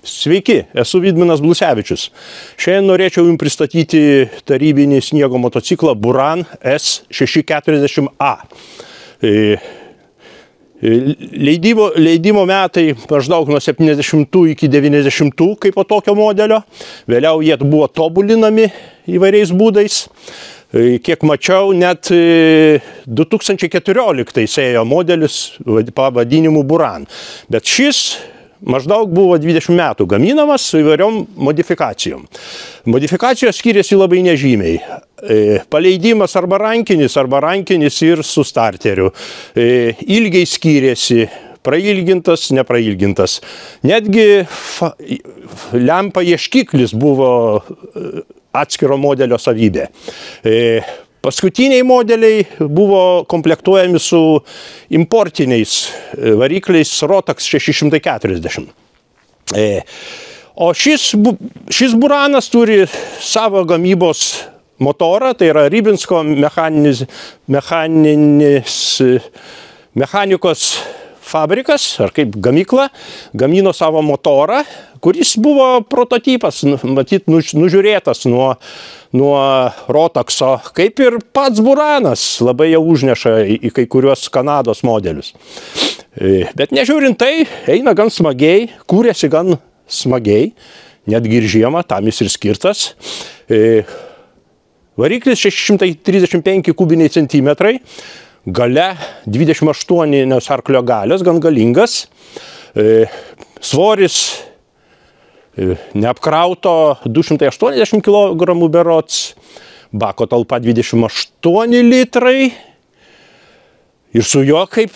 Sveiki, esu Vidminas Blusevičius. Šiandien norėčiau jums pristatyti tarybinį sniego motociklą Buran S640A. Leidimo metai maždaug nuo 70 iki 90 kaip po tokio modelio. Vėliau jie buvo tobulinami įvairiais būdais. Kiek mačiau, net 2014 ėjo modelis pavadinimu Buran. Bet šis maždaug buvo 20 metų gaminamas su įvairiom modifikacijom. Modifikacijos skiriasi labai nežymiai. Paleidimas arba rankinis ir su starteriu. Ilgiai skiriasi, prailgintas, neprailgintas. Netgi lempa ieškiklis buvo atskiro modelio savybė. Paskutiniai modeliai buvo komplektuojami su importiniais varikliais Rotax 640. O šis Buranas turi savo gamybos motorą, tai yra Rybinsko mechanikos fabrikas, ar kaip gamykla, gamino savo motorą, kuris buvo prototipas, matyt, nužiūrėtas nuo Rotaxo, kaip ir pats Buranas labai jau užneša į kai kuriuos Kanados modelius. Bet nežiūrint tai, eina gan smagiai, kūrėsi gan smagiai, netgi ir žiemą, tam jis ir skirtas. Variklis 635 kubiniai centimetrai, gale 28 arklio galios, gan galingas, svoris neapkrauto 280 kg berods, bako talpa 28 litrai ir su juo, kaip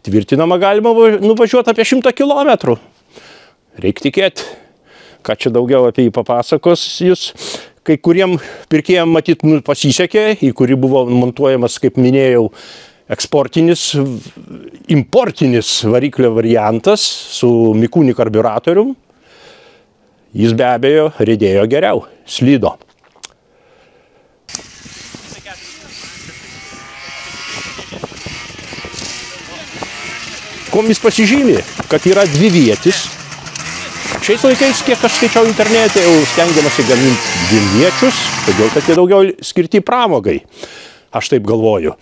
tvirtinama, galima nuvažiuoti apie 100 km. Reikia tikėti, ką čia daugiau apie jį papasakos jūs. Kai kuriem pirkėjam matyt pasisekė, į kurį buvo montuojamas, kaip minėjau, importinis variklio variantas su Mikuni karburatorium. Jis be abejo riedėjo geriau, slydo. Kuom jis pasižymi, kad yra dvivietis. Šiais laikais, kiek aš skaičiau internete, jau stengiamasi gaminti dviviečius, todėl kad jie daugiau skirti pramogai. Aš taip galvoju.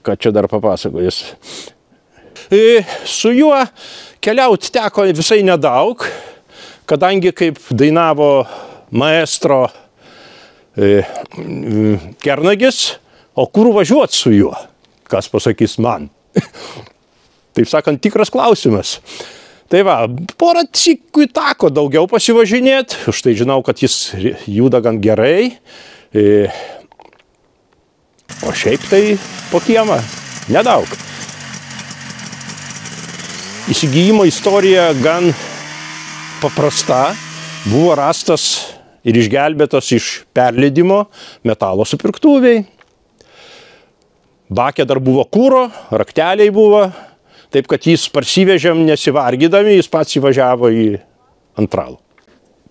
Ką čia dar papasakojus? Su juo keliauti teko visai nedaug, kadangi kaip dainavo maestro Kernagis, o kur važiuoti su juo? Kas pasakys man? Taip sakant, tikras klausimas. Tai va, porą cikų teko daugiau pasivažinėti, už tai žinau, kad jis juda gan gerai. O šiaip tai po kiemą nedaug. Įsigijimo istorija gan paprasta. Buvo rastas ir išgelbėtas iš perleidimo metalo supirktuviai. Bake dar buvo kuro, rakteliai buvo. Taip, kad jis parsivežėm nesivargydami, jis pats įvažiavo į antralų.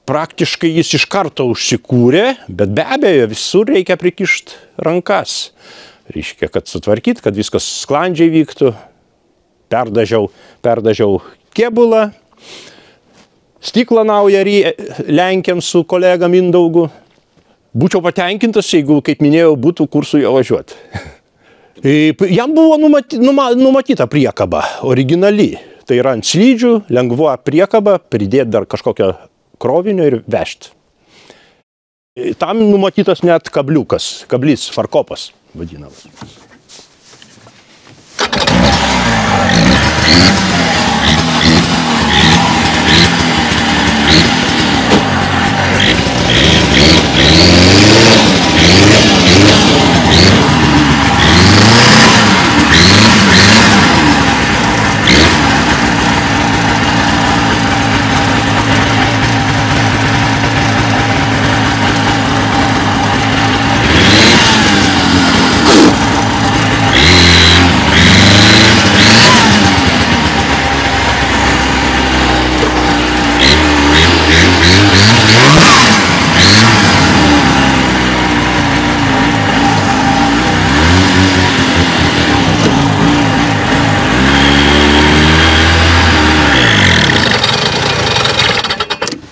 Praktiškai jis iš karto užsikūrė, bet be abejo visur reikia prikišti rankas. Reiškia, kad sutvarkyti, kad viskas sklandžiai vyktų. Perdažiau kėbulą, stiklą naują lenkiam su kolega Mindaugu. Būčiau patenkintas, jeigu, kaip minėjau, būtų kur su juo važiuoti. Jam buvo numatyta priekaba, originali. Tai yra ant slydžių, lengva priekaba, pridėti dar kažkokio krovinio ir vežti. Tam numatytas net kablys, farkopas vadinamas.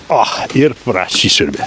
O, ir prasisiurbė.